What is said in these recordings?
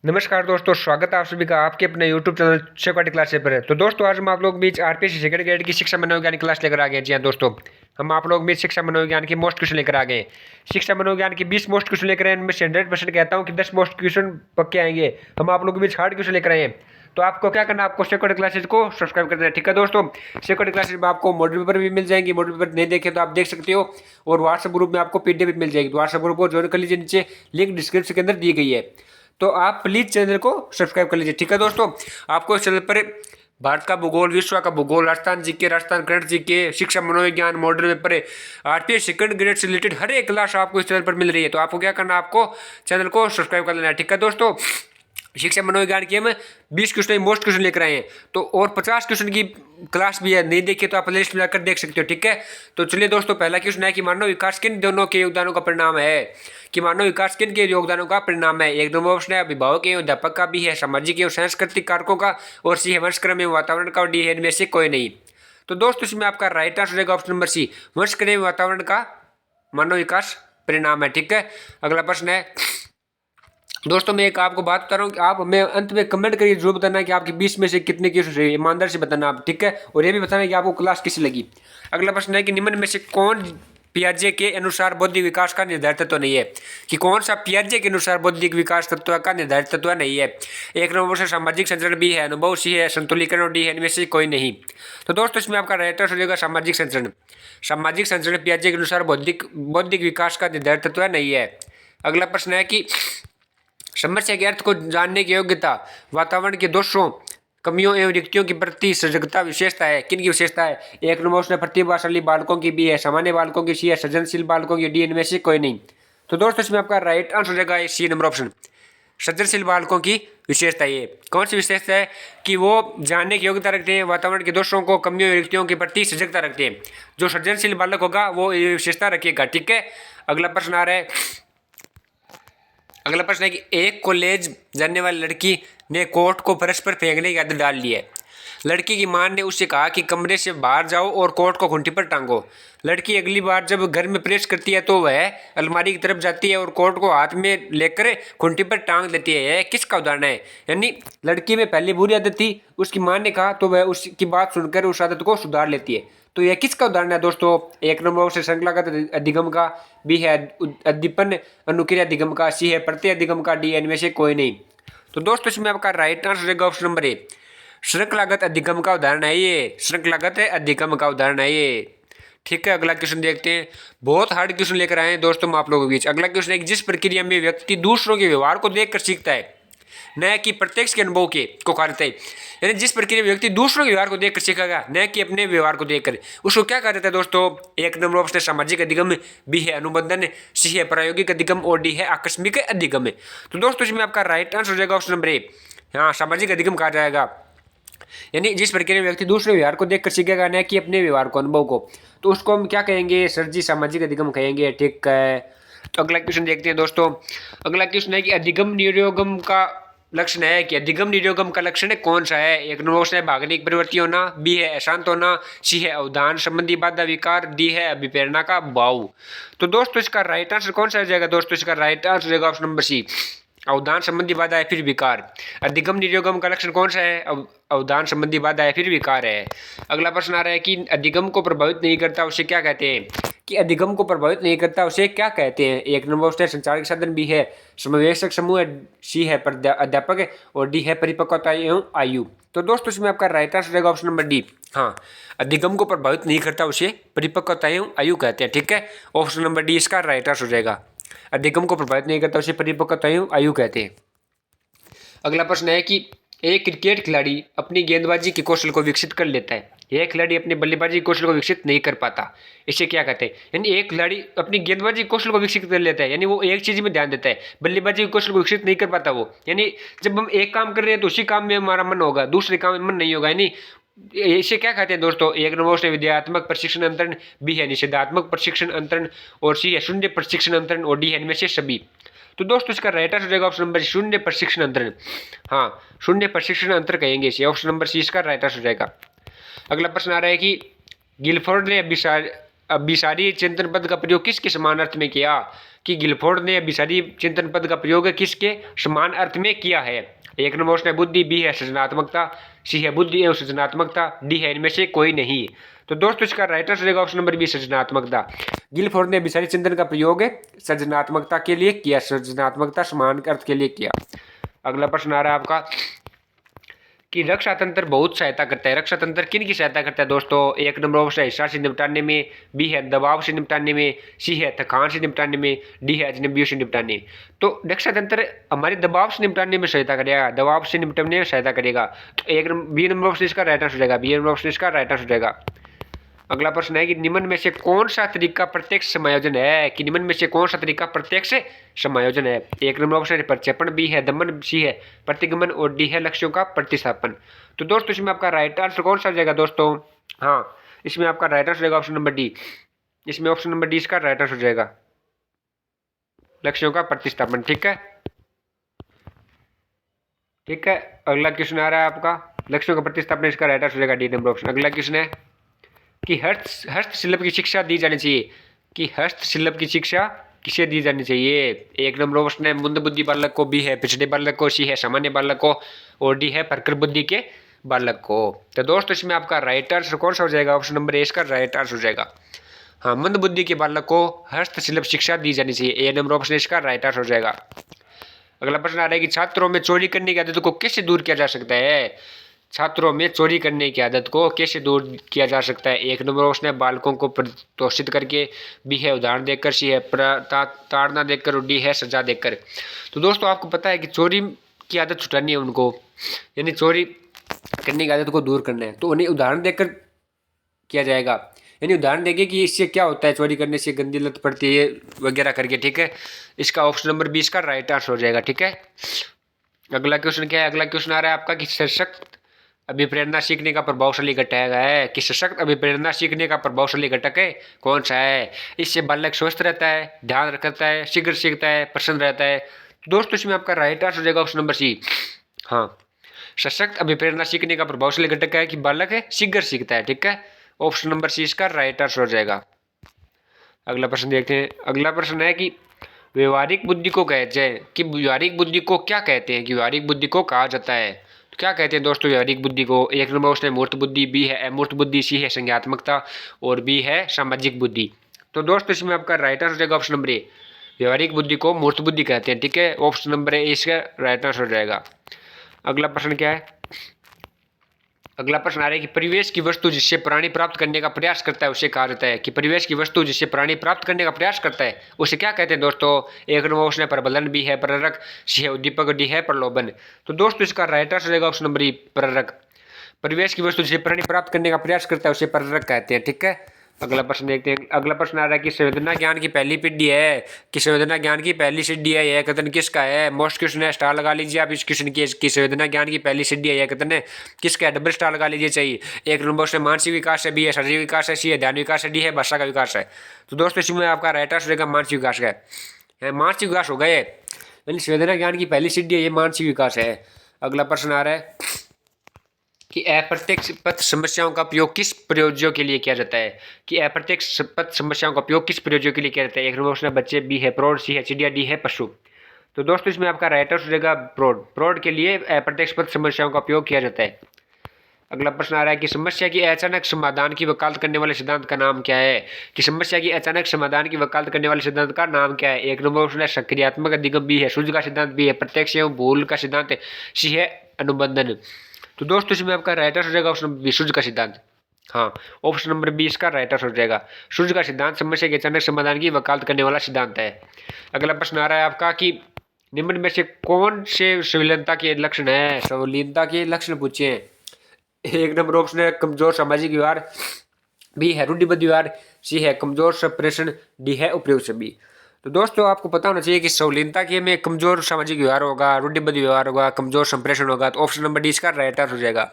नमस्कार दोस्तों, स्वागत है आप सभी का आपके अपने YouTube चैनल शेखवाटी क्लास पर है। तो दोस्तों आज हम आप लोग बीच आरपीएससी सेकंड ग्रेड की शिक्षा मनोविज्ञान क्लास लेकर आ गए। जी हाँ दोस्तों, हम आप लोग बीच शिक्षा मनोविज्ञान की मोस्ट क्वेश्चन लेकर आ गए। शिक्षा मनोविज्ञान की 20 मोस्ट क्वेश्चन लेकर आए, इनमें से 100% कहता हूँ कि 10 मोस्ट क्वेश्चन पक्के आएंगे। हम आप लोग बीच हार्ड क्वेश्चन लेकर आए हैं। तो आपको क्या करना है, आपको शेखवाटी क्लासेज को सब्सक्राइब कर देना है। ठीक है दोस्तों, शेखवाटी क्लासेज में आपको मॉडल पेपर भी मिल जाएंगे। मॉडल पेपर नहीं देखे तो आप देख सकते हो, और व्हाट्सएप ग्रुप में आपको पीडीएफ भी मिल जाएगी। तो व्हाट्सएप ग्रुप को ज्वाइन कर लीजिए, नीचे लिंक डिस्क्रिप्शन के अंदर दी गई है। तो आप प्लीज चैनल को सब्सक्राइब कर लीजिए। ठीक है दोस्तों, आपको इस चैनल पर भारत का भूगोल, विश्व का भूगोल, Rajasthan GK, Rajasthan current GK, शिक्षा मनोविज्ञान, model paper, RPS second grade से रिलेटेड हर एक क्लास आपको इस चैनल पर मिल रही है। तो आपको क्या करना है, आपको चैनल को सब्सक्राइब कर लेना है। ठीक है दोस्तों, शिक्षा मनोविज्ञान की हम 20 क्वेश्चन मोस्ट क्वेश्चन लेकर आए हैं। तो और 50 क्वेश्चन की क्लास भी है, नहीं देखिए तो आप लिस्ट में जाकर देख सकते हो। ठीक है, तो चलिए दोस्तों, पहला क्वेश्चन है कि मानव विकास किन दोनों के योगदानों का परिणाम है। कि मानव विकास किन के योगदानों का परिणाम है। एक नंबर ऑप्शन है अभिभावक एवं अध्यापक का, बी है सामाजिक एवं सांस्कृतिक कारकों का, और सी है वंशक्रम एवं वातावरण का, और डी है इनमें से कोई नहीं। तो दोस्तों इसमें आपका राइट आंसर रहेगा ऑप्शन नंबर सी, वंशक्रम एवं वातावरण का मानव विकास परिणाम है। ठीक है, अगला प्रश्न है दोस्तों, मैं एक आपको बात बता रहा हूँ कि आप हमें अंत में कमेंट करिए, जरूर बताना कि आपके 20 में से कितने क्वेश्चन रहे, ईमानदार से बताना आप। ठीक है, और ये भी बताना कि आपको क्लास कैसी लगी। अगला प्रश्न है कि निम्न में से कौन पियाजे के अनुसार बौद्धिक विकास का निर्धारित तत्व नहीं है। कि कौन सा पियाजे के अनुसार बौद्धिक विकास तत्व का निर्धारित तत्व नहीं है। एक नंबर से सामाजिक संचरण, बी है अनुभव, सी है संतुलीकरण, और डी है इनमें से कोई नहीं। तो दोस्तों इसमें आपका राइट आंसर हो जाएगा सामाजिक संचरण। सामाजिक संचरण पियाजे के अनुसार बौद्धिक विकास का निर्धारित तत्व नहीं है। अगला प्रश्न है कि समस्या के अर्थ को जानने की योग्यता वातावरण के दोषों, कमियों एवं रिक्तियों के प्रति सजगता विशेषता है। किन की विशेषता है। एक नंबर उसने प्रतिभाशाली बालकों की, बी है सामान्य बालकों की, सी है सृजनशील बालकों की, डी इनमें से कोई नहीं। तो दोस्तों इसमें आपका राइट आंसर हो जाएगा सी नंबर ऑप्शन, सृजनशील बालकों की विशेषता। ये कौन सी विशेषता है कि वो जानने की योग्यता रखते हैं, वातावरण के दोषों को, कमियों एवं रिक्तियों के प्रति सजगता रखते हैं। जो सृजनशील बालक होगा वो ये विशेषता रखेगा। ठीक है, अगला प्रश्न आ रहा है। अगला प्रश्न है कि एक कॉलेज जाने वाली लड़की ने कोट को परस्पर फेंकने की आदत डाल ली है। लड़की की मां ने उससे कहा कि कमरे से बाहर जाओ और कोट को खूंटी पर टांगो। लड़की अगली बार जब घर में प्रवेश करती है तो वह अलमारी की तरफ जाती है और कोट को हाथ में लेकर खूंटी पर टांग लेती है। यह किसका उदाहरण है। यानी लड़की में पहले बुरी आदत थी, उसकी मां ने कहा तो वह उसकी बात सुनकर उस आदत को सुधार लेती है। तो यह किसका उदाहरण है दोस्तों। एक नंबर से श्रृंखलागत अधिगम का, बी है अद्दीपन अनुक्रिया अधिगम का, सी है प्रत्यय अधिगम का, डी इनमें से कोई नहीं। तो दोस्तों इसमें आपका राइट आंसर रहेगा ऑप्शन नंबर ए, श्रृंखलागत अधिगम का उदाहरण है ये। श्रृंखलागत अधिगम का उदाहरण है ये। ठीक है, अगला क्वेश्चन देखते हैं। बहुत हार्ड क्वेश्चन लेकर आए हैं दोस्तों हम आप लोगों के बीच। अगला क्वेश्चन है कि जिस प्रक्रिया में व्यक्ति दूसरों के व्यवहार को देखकर सीखता है, न कि प्रत्यक्ष के अनुभव के को कहते हैं। यानी जिस प्रक्रिया में व्यक्ति दूसरों के व्यवहार को देखकर सीखेगा, न कि अपने व्यवहार को देखकर, उसको क्या कहते हैं दोस्तों। एक नंबर ऑप्शन है सामाजिक अधिगम, बी है अनुबंधन, सी है प्रायोगिक अधिगम, और डी है आकस्मिक अधिगम। तो दोस्तों इसमें आपका राइट आंसर हो जाएगा ऑप्शन नंबर ए, हाँ सामाजिक अधिगम कहा जाएगा। यानी जिस प्रक्रिया में व्यक्ति दूसरे व्यवहार को देखकर सीखेगा, न कि अपने व्यवहार को, अनुभव को, तो उसको हम क्या कहेंगे, सर जी सामाजिक अधिगम कहेंगे। ठीक है, तो अगला क्वेश्चन देखते हैं दोस्तों। अगला क्वेश्चन है कि अधिगम निरोगम का लक्षण है। कि अधिगम निरोगम का लक्षण है कौन सा है। एक नंबर है भागनिक प्रवृत्ति होना, बी है अशांत होना, सी है अवधान संबंधी बाधा विकार, डी है अभिप्रेरणा का भाव। तो दोस्तों इसका राइट आंसर कौन सा हो जाएगा। दोस्तों इसका राइट आंसर रहेगा ऑप्शन नंबर सी, अवधान संबंधी बाधा है फिर विकार। अधिगम निरोगम का लक्षण कौन सा है। अवधान संबंधी बाधा है फिर विकार है। अगला प्रश्न आ रहा है कि अधिगम को प्रभावित नहीं करता उसे क्या कहते हैं। कि अधिगम को प्रभावित नहीं करता उसे क्या कहते हैं। एक नंबर है संचार के साधन, बी है समवेशक समूह, सी है अध्यापक, और डी है परिपक्वता एवं आयु। तो दोस्तों इसमें आपका राइट आंसर रहेगा ऑप्शन नंबर डी, हाँ अधिगम को प्रभावित नहीं करता उसे परिपक्वता एवं आयु कहते हैं। ठीक है, ऑप्शन नंबर डी इसका राइट आंसर हो जाएगा। अधिगम को प्रभावित नहीं करता उसे परिपक्वता एवं आयु कहते हैं। अगला प्रश्न है कि एक क्रिकेट खिलाड़ी अपनी गेंदबाजी के कौशल को विकसित कर लेता है, यह खिलाड़ी अपने बल्लेबाजी कौशल को विकसित नहीं कर पाता, इसे क्या कहते हैं। यानी एक खिलाड़ी अपनी गेंदबाजी कौशल को विकसित कर लेता है, यानी वो एक चीज में ध्यान देता है, बल्लेबाजी कौशल को विकसित नहीं कर पाता वो। यानी जब हम एक काम कर रहे हैं तो उसी काम में हमारा मन होगा, दूसरे काम में मन नहीं होगा। यानी इसे क्या कहते हैं दोस्तों। एक नंबर से विद्यात्मक प्रशिक्षण अंतरण, बी है निषेधात्मक प्रशिक्षण अंतरण, और सी है शून्य प्रशिक्षण अंतरण, और डी है इनमें से सभी। तो दोस्तों इसका राइट आंसर हो जाएगा ऑप्शन नंबर शून्य प्रशिक्षण अंतरण, हाँ शून्य प्रशिक्षण अंतर कहेंगे इसे। ऑप्शन नंबर सी इसका राइट आंसर हो जाएगा। अगला प्रश्न आ रहा है कि गिलफोर्ड ने अभिसारी चिंतन पद का प्रयोग किसके समान अर्थ में किया? कि गिलफोर्ड ने अभिसारी चिंतन पद का प्रयोग किसके समान अर्थ में किया है? एक नंबर ऑप्शन है बुद्धि, बी है सृजनात्मकता, सी है बुद्धि एवं सृजनात्मकता, डी है इनमें से कोई नहीं। तो दोस्तों इसका राइट आंसर रहेगा ऑप्शन नंबर बी सृजनात्मकता। गिलफोर्ड ने अभिसारी चिंतन का प्रयोग सृजनात्मकता के लिए किया, सृजनात्मकता समान अर्थ के लिए किया। अगला प्रश्न आ रहा है आपका कि रक्षा तंत्र बहुत सहायता करता है। रक्षा तंत्र किन की सहायता करता है दोस्तों? एक नंबर ऑप्शन है हिंसा से निपटाने में, बी है दबाव से निपटाने में, सी है थकान से निपटाने में, डी है अजनबियों से निपटाने। तो रक्षा तंत्र हमारे दबाव से निपटाने में सहायता करेगा, दबाव से निपटने में सहायता करेगा। तो एक बी नंबर ऑप्शन इसका राइट आंसर हो जाएगा, बी नंबर ऑप्शन इसका राइट आंसर हो जाएगा। अगला प्रश्न है कि निम्न में से कौन सा तरीका प्रत्यक्ष समायोजन है? कि निम्न में से कौन सा तरीका प्रत्यक्ष समायोजन है? एक नंबर ऑप्शन है प्रक्षेपण, बी है दमन, सी है प्रतिगमन और डी है लक्ष्यों का प्रतिस्थापन। तो दोस्तों इसमें आपका राइट आंसर कौन सा हो जाएगा दोस्तों? हाँ, इसमें आपका राइट आंसर रहेगा ऑप्शन नंबर डी। इसमें ऑप्शन नंबर डी इसका राइट आंसर हो जाएगा, लक्ष्यों का प्रतिस्थापन। ठीक है, ठीक है। अगला क्वेश्चन आ रहा है आपका लक्ष्यों का प्रतिस्थापन, इसका राइट आंसर हो जाएगा डी नंबर ऑप्शन। अगला क्वेश्चन है कि हस्तशिल्प की शिक्षा दी जानी चाहिए। कि हस्तशिल्प की शिक्षा किसे दी जानी चाहिए? एक नंबर ऑप्शन है मंद बुद्धि बालक को, बी है पिछड़े बालक को, सी है सामान्य बालक को और डी है प्रखर बुद्धि के बालक को। तो दोस्तों इसमें आपका राइट आंसर कौन सा हो जाएगा? ऑप्शन नंबर ए इसका राइट आंसर हो जाएगा। हाँ, मंद बुद्धि के बालक को हस्तशिल्प शिक्षा दी जानी चाहिए, ए नंबर ऑप्शन इसका राइट आंसर हो जाएगा। अगला प्रश्न आ रहा है कि छात्रों में चोरी करने की आदत को कैसे दूर किया जा सकता है? छात्रों में चोरी करने की आदत को कैसे दूर किया जा सकता है? एक नंबर ऑप्शन है बालकों को प्रोत्साहित करके, बी है उदाहरण देकर, सी है ताड़ना देकर और डी है सजा देकर। तो दोस्तों आपको पता है कि चोरी की आदत छुटानी है उनको, यानी चोरी करने की आदत को दूर करना है, तो उन्हें उदाहरण देकर किया जाएगा। यानी उदाहरण देंगे कि इससे क्या होता है, चोरी करने से गंदी लत पड़ती है वगैरह करके। ठीक है, इसका ऑप्शन नंबर 20 का राइट आंसर हो जाएगा। ठीक है, अगला क्वेश्चन क्या है? अगला क्वेश्चन आ रहा है आपका कि सशक्त अभिप्रेरणा सीखने का प्रभावशाली घटक है। कि सशक्त अभिप्रेरणा सीखने का प्रभावशाली घटक है कौन सा है? इससे बालक स्वस्थ रहता है, ध्यान रखता है, शीघ्र सीखता है, प्रसन्न रहता है। दोस्तों इसमें आपका राइट आंसर हो जाएगा ऑप्शन नंबर सी। हाँ, सशक्त अभिप्रेरणा सीखने का प्रभावशाली घटक है कि बालक है शीघ्र सीखता है। ठीक है, ऑप्शन नंबर सी इसका राइट आंसर हो जाएगा। अगला प्रश्न देखते हैं। अगला प्रश्न है कि व्यवहारिक बुद्धि को कहते हैं कि व्यवहारिक बुद्धि को क्या कहते हैं? कि व्यवहारिक बुद्धि को कहा जाता है तो क्या कहते हैं दोस्तों व्यवहारिक बुद्धि को? एक नंबर ऑप्शन है मूर्त बुद्धि, बी है अमूर्त बुद्धि, सी है संज्ञात्मकता और बी है सामाजिक बुद्धि। तो दोस्तों इसमें आपका राइट आंसर हो जाएगा ऑप्शन नंबर ए, व्यवहारिक बुद्धि को मूर्त बुद्धि कहते हैं। ठीक है, ऑप्शन नंबर ए इसका राइट आंसर हो जाएगा। अगला प्रश्न क्या है? अगला प्रश्न आ रहा है कि परिवेश की वस्तु जिससे प्राणी प्राप्त करने का प्रयास करता है उसे कहा जाता है। कि परिवेश की वस्तु जिससे प्राणी प्राप्त करने का प्रयास करता है उसे क्या कहते हैं दोस्तों? एक नंबर ऑप्शन है प्रबलन, बी है प्रेरक, सी है उद्दीपक, डी है प्रलोभन। तो दोस्तों इसका राइट आंसर रहेगा ऑप्शन नंबर ई प्रेरक। परिवेश की वस्तु जिसे प्राणी प्राप्त करने का प्रयास करता है उसे प्रेरक कहते हैं। ठीक है, अगला प्रश्न देखते हैं। अगला प्रश्न आ रहा है कि संवेदना ज्ञान की पहली पीढ़ी है। कि संवेदना ज्ञान की पहली सीढ़ी है, यह कथन किसका है? मोस्ट क्वेश्चन है, स्टार लगा लीजिए आप इस क्वेश्चन की संवेदना ज्ञान की पहली सीढ़ी है, यह कथन है किसका है? डबल स्टार लगा लीजिए चाहिए। एक नंबर से मानसिक विकास है, बी है शारीरिक विकास है, सी है ध्यान विकास है, डी है भाषा का विकास है। तो दोस्तों इसमें आपका राइट आंसर रहेगा मानसिक विकास का है। मानसिक विकास होगा ये, यानी संवेदना ज्ञान की पहली सीढ़ी है, ये मानसिक विकास है। अगला प्रश्न आ रहा है कि अप्रत्यक्ष पथ समस्याओं का उपयोग किस प्रयोजनों के लिए किया जाता है? कि अप्रत्यक्ष पथ समस्याओं का उपयोग किस प्रयोजनों के लिए किया जाता है? एक नंबर ऑप्शन है बच्चे, बी है प्रौढ़, सी है चिड़िया, डी है पशु। तो दोस्तों इसमें आपका राइट आंसर हो जाएगा प्रौढ़। प्रौढ़ के लिए अप्रत्यक्ष पथ समस्याओं का उपयोग किया जाता है। अगला प्रश्न आ रहा है कि समस्या की अचानक समाधान की वकालत करने वाले सिद्धांत का नाम क्या है? कि समस्या की अचानक समाधान की वकालत करने वाले सिद्धांत का नाम क्या है? एक नंबर ऑप्शन है सक्रियात्मक अधिगम, बी है सूझ का सिद्धांत, बी है प्रत्यक्ष एवं भूल का सिद्धांत, सी है अनुबंधन। तो दोस्तों इसमें आपका राइट आंसर हो जाएगा ऑप्शन बी सूझ का सिद्धांत। हाँ, ऑप्शन नंबर बी इसका राइट आंसर हो जाएगा। सूझ का सिद्धांत समस्या के अचानक समाधान की वकालत करने वाला सिद्धांत है। अगला प्रश्न आ रहा है आपका कि निम्न में से कौन से संविलनता के लक्षण है? संविलनता के लक्षण पूछे हैं। एक नंबर ऑप्शन है कमजोर सामाजिक व्यवहार, बी है रूढ़िबद्ध व्यवहार, सी है कमजोर संप्रेषण, डी है उपयुक्त सभी। तो दोस्तों आपको पता होना चाहिए कि संविलनता के में कमजोर सामाजिक व्यवहार होगा, रूढ़िबद्ध व्यवहार होगा, कमजोर संप्रेषण होगा। तो ऑप्शन नंबर डी इसका राइट आंसर हो जाएगा।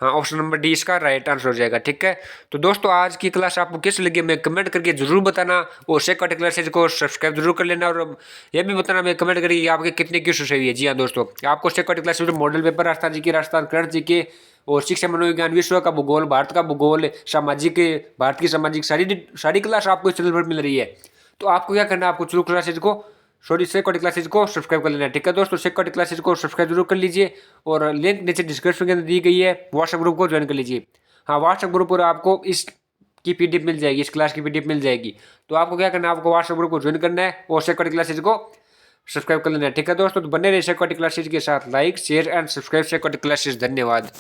हाँ, ऑप्शन नंबर डी इसका राइट आंसर हो जाएगा। ठीक है, तो दोस्तों आज की क्लास आपको कैसी लगी मैं कमेंट करके जरूर बताना, और शेखर क्लासेज को सब्सक्राइब जरूर कर लेना, और ये भी बताना मैं कमेंट करके आपके कितने क्वेश्चन सही है। जी हाँ दोस्तों, आपको Shekhar classes model paper Rajasthan G K, Rajasthan current जी के, और शिक्षा मनोविज्ञान, विश्व का भूगोल, भारत का भूगोल, सामाजिक, भारत की सामाजिक, सारी क्लास आपको इस चैनल पर मिल रही है। तो आपको क्या करना है, आपको चलो क्लासेज को शेखर क्लासेज को सब्सक्राइब कर लेना है। ठीक है दोस्तों, शेखर क्लासेज को सब्सक्राइब जरूर कर लीजिए, और लिंक नीचे डिस्क्रिप्शन के अंदर दी गई है, व्हाट्सएप ग्रुप को ज्वाइन कर लीजिए। हाँ, व्हाट्सएप ग्रुप पर आपको इस की पीडीएफ मिल जाएगी, इस क्लास की पीडीएफ मिल जाएगी। तो आपको क्या करना है, आपको व्हाट्सएप ग्रुप को ज्वाइन करना है और शेखर क्लासेज को सब्सक्राइब कर लेना है। ठीक है दोस्तों, तो बने रहे शेखर क्लासेज के साथ। Like share and subscribe Shekhar classes. धन्यवाद।